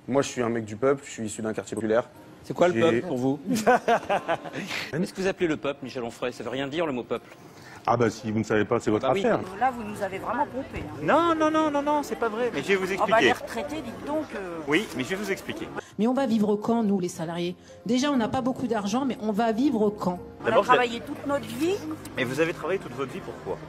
Moi, je suis un mec du peuple, je suis issu d'un quartier populaire. C'est quoi le peuple pour vous? Qu'est-ce que vous appelez le peuple, Michel Onfray? Ça veut rien dire le mot peuple. Ah bah si vous ne savez pas, c'est votre affaire. Oui. Là, vous nous avez vraiment pompé. Hein. Non, c'est pas vrai. Mais je vais vous expliquer. Oh bah les retraités, dites donc. Oui, mais je vais vous expliquer. Mais on va vivre quand, nous, les salariés? Déjà, on n'a pas beaucoup d'argent, mais on va vivre quand? On a travaillé toute notre vie. Et vous avez travaillé toute votre vie, pourquoi?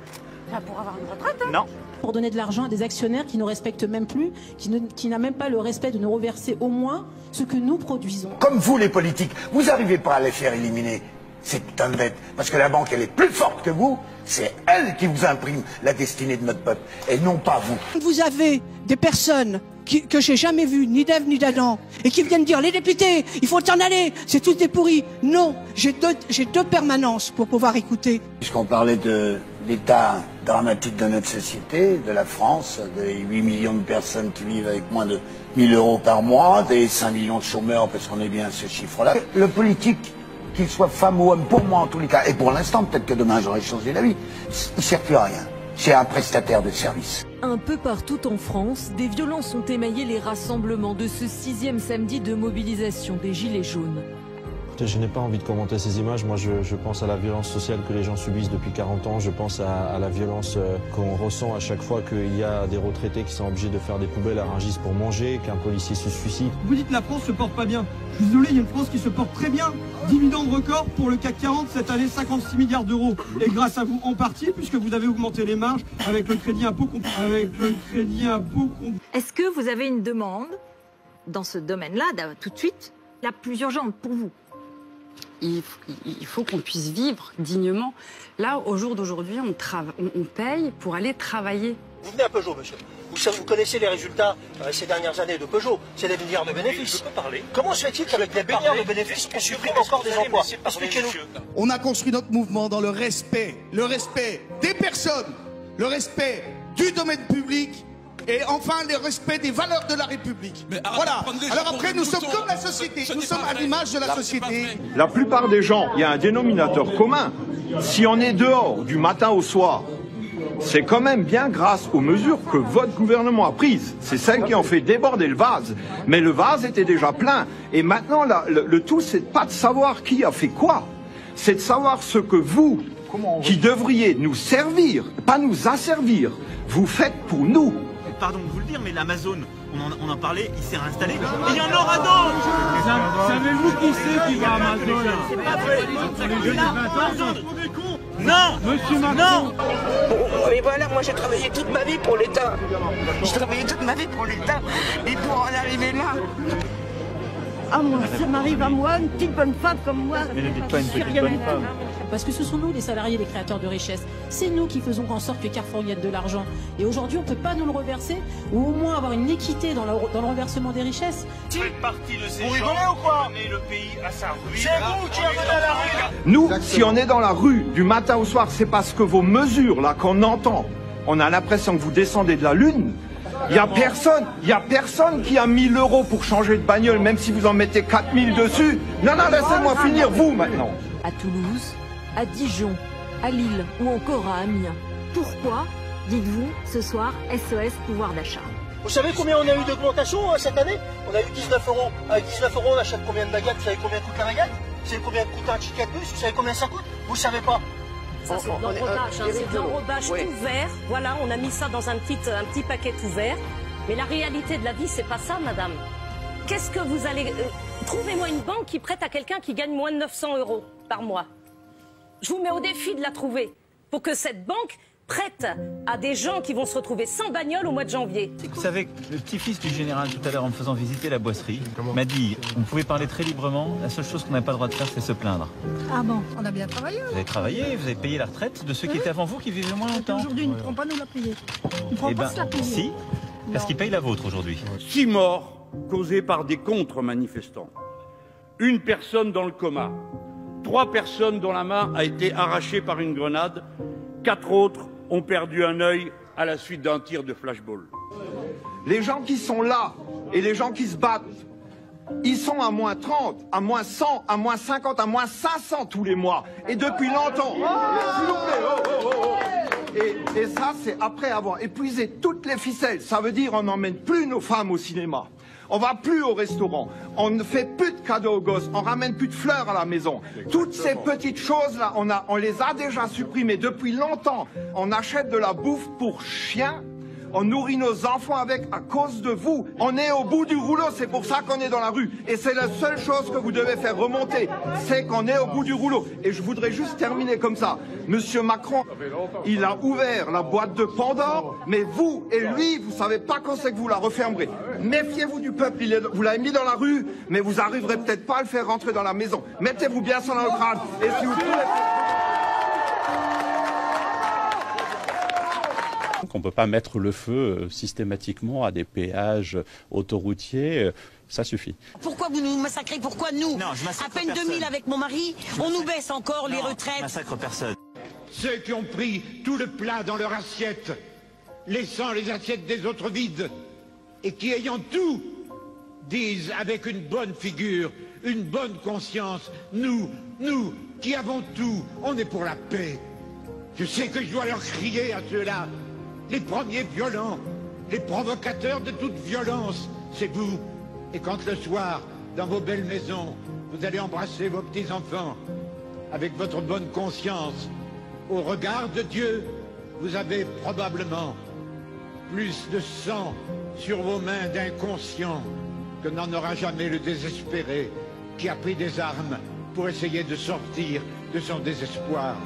Pour avoir une retraite. Hein. Non. Pour donner de l'argent à des actionnaires qui ne respectent même plus, qui n'a même pas le respect de nous reverser au moins ce que nous produisons. Comme vous, les politiques, vous n'arrivez pas à les faire éliminer. C'est putain de bête. Parce que la banque, elle est plus forte que vous. C'est elle qui vous imprime la destinée de notre peuple. Et non pas vous. Vous avez des personnes que j'ai jamais vues, ni d'Ève ni d'Adam, et qui viennent dire, les députés, il faut s'en aller, c'est tous des pourris. Non, j'ai deux permanences pour pouvoir écouter. Puisqu'on parlait de l'état dramatique de notre société, de la France, des 8 millions de personnes qui vivent avec moins de 1000 euros par mois, des 5 millions de chômeurs, parce qu'on est bien à ce chiffre-là. Le politique, qu'il soit femme ou homme, pour moi en tous les cas, et pour l'instant, peut-être que demain j'aurai changé d'avis, il ne sert plus à rien. C'est un prestataire de service. Un peu partout en France, des violences ont émaillé les rassemblements de ce 6e samedi de mobilisation des Gilets jaunes. Je n'ai pas envie de commenter ces images. Moi, je pense à la violence sociale que les gens subissent depuis 40 ans. Je pense à la violence qu'on ressent à chaque fois qu'il y a des retraités qui sont obligés de faire des poubelles à Rungis pour manger, qu'un policier se suicide. Vous dites que la France se porte pas bien. Je suis désolé, il y a une France qui se porte très bien. Dividende record pour le CAC 40 cette année, 56 milliards d'euros. Et grâce à vous en partie, puisque vous avez augmenté les marges avec le crédit impôt. Est-ce que vous avez une demande dans ce domaine-là, tout de suite, la plus urgente pour vous? Il faut qu'on puisse vivre dignement. Là, au jour d'aujourd'hui, on paye pour aller travailler. Vous venez à Peugeot, monsieur. Vous connaissez les résultats ces dernières années de Peugeot. C'est des milliards de bénéfices. Je peux parler. Comment se fait-il qu'avec des milliards de bénéfices, on supprime encore des emplois? Expliquez-nous. On a construit notre mouvement dans le respect des personnes, le respect du domaine public et enfin le respect des valeurs de la République. Voilà. Alors après, nous sommes comme la société. Nous sommes à l'image de la société. La plupart des gens, il y a un dénominateur commun. Si on est dehors du matin au soir, c'est quand même bien grâce aux mesures que votre gouvernement a prises. C'est celles qui ont fait déborder le vase. Mais le vase était déjà plein. Et maintenant, le tout, c'est pas de savoir qui a fait quoi. C'est de savoir ce que vous, qui devriez nous servir, pas nous asservir, vous faites pour nous. Pardon de vous le dire, mais l'Amazon, on en parlait, il s'est réinstallé. Et il y en aura d'autres. Savez-vous qui c'est qui va à Amazon? C'est pas vrai. Non, monsieur Macron. Mais voilà, moi j'ai travaillé toute ma vie pour l'État. J'ai travaillé toute ma vie pour l'État. Et pour en arriver là. Ah moi, ça m'arrive à moi, une petite bonne femme comme moi. Mais ne dites pas une petite bonne femme. Parce que ce sont nous, les salariés, les créateurs de richesse. C'est nous qui faisons en sorte que Carrefour gagne de l'argent. Et aujourd'hui, on ne peut pas nous le reverser, ou au moins avoir une équité dans le reversement des richesses. Vous faites partie de ces gens qui ont mené le pays à sa ruine. C'est vous qui avez à la rue. Nous, si on est dans la rue du matin au soir, c'est parce que vos mesures, là, qu'on entend, on a l'impression que vous descendez de la Lune. Il y a personne qui a 1000 € pour changer de bagnole, même si vous en mettez 4000 dessus. Non, laissez-moi finir, vous, maintenant. À Toulouse, à Dijon, à Lille ou encore à Amiens. Pourquoi, dites-vous, ce soir, SOS pouvoir d'achat? Vous savez combien on a eu d'augmentation cette année? On a eu 19 €. Avec 19 € on achète combien de baguettes? Vous savez combien coûte la baguette? Vous savez combien coûte un ticket de bus? Vous savez combien ça coûte? Vous savez pas. Ça, c'est de l'enrobage, c'est de l'enrobage tout vert. Voilà, on a mis ça dans un petit paquet tout vert. Mais la réalité de la vie, c'est pas ça, madame. Qu'est-ce que vous allez... Trouvez-moi une banque qui prête à quelqu'un qui gagne moins de 900 € par mois. Je vous mets au défi de la trouver. Pour que cette banque prête à des gens qui vont se retrouver sans bagnole au mois de janvier. Vous savez, le petit-fils du général, tout à l'heure, en me faisant visiter la boisserie, m'a dit on pouvait parler très librement, la seule chose qu'on n'a pas le droit de faire, c'est se plaindre. Ah bon, on a bien travaillé. Vous avez travaillé, vous avez payé la retraite de ceux qui étaient avant vous, qui vivaient moins longtemps. Aujourd'hui, ils ne pourront pas nous la payer. Ils ne pourront pas se la payer. Si, parce qu'ils payent la vôtre aujourd'hui. 6 morts causés par des contre-manifestants. 1 personne dans le coma. 3 personnes dont la main a été arrachée par une grenade. 4 autres ont perdu un œil à la suite d'un tir de flashball. Les gens qui sont là et les gens qui se battent, ils sont à moins 30, à moins 100, à moins 50, à moins 500 tous les mois. Et depuis longtemps. S'il vous plaît. Et ça, c'est après avoir épuisé toutes les ficelles. Ça veut dire on n'emmène plus nos femmes au cinéma. On va plus au restaurant. On ne fait plus de cadeaux aux gosses. On ramène plus de fleurs à la maison. Toutes ces petites choses-là, on les a déjà supprimées depuis longtemps. On achète de la bouffe pour chiens. On nourrit nos enfants avec à cause de vous. On est au bout du rouleau, c'est pour ça qu'on est dans la rue. Et c'est la seule chose que vous devez faire remonter, c'est qu'on est au bout du rouleau. Et je voudrais juste terminer comme ça. Monsieur Macron, il a ouvert la boîte de Pandore, mais vous et lui, vous savez pas quand c'est que vous la refermerez. Méfiez-vous du peuple, vous l'avez mis dans la rue, mais vous arriverez peut-être pas à le faire rentrer dans la maison. Mettez-vous bien ça dans le crâne. Et si vous pouvez... On ne peut pas mettre le feu systématiquement à des péages autoroutiers. Ça suffit. Pourquoi vous nous massacrez? Pourquoi nous? Non, je massacre à peine personne. 2000 avec mon mari, on nous baisse encore les retraites. Je massacre personne. Ceux qui ont pris tout le plat dans leur assiette, laissant les assiettes des autres vides, et qui ayant tout, disent avec une bonne figure, une bonne conscience, nous qui avons tout, on est pour la paix. Je sais que je dois leur crier à ceux-là, les premiers violents, les provocateurs de toute violence, c'est vous. Et quand le soir, dans vos belles maisons, vous allez embrasser vos petits-enfants, avec votre bonne conscience, au regard de Dieu, vous avez probablement plus de sang sur vos mains d'inconscients que n'en aura jamais le désespéré qui a pris des armes pour essayer de sortir de son désespoir.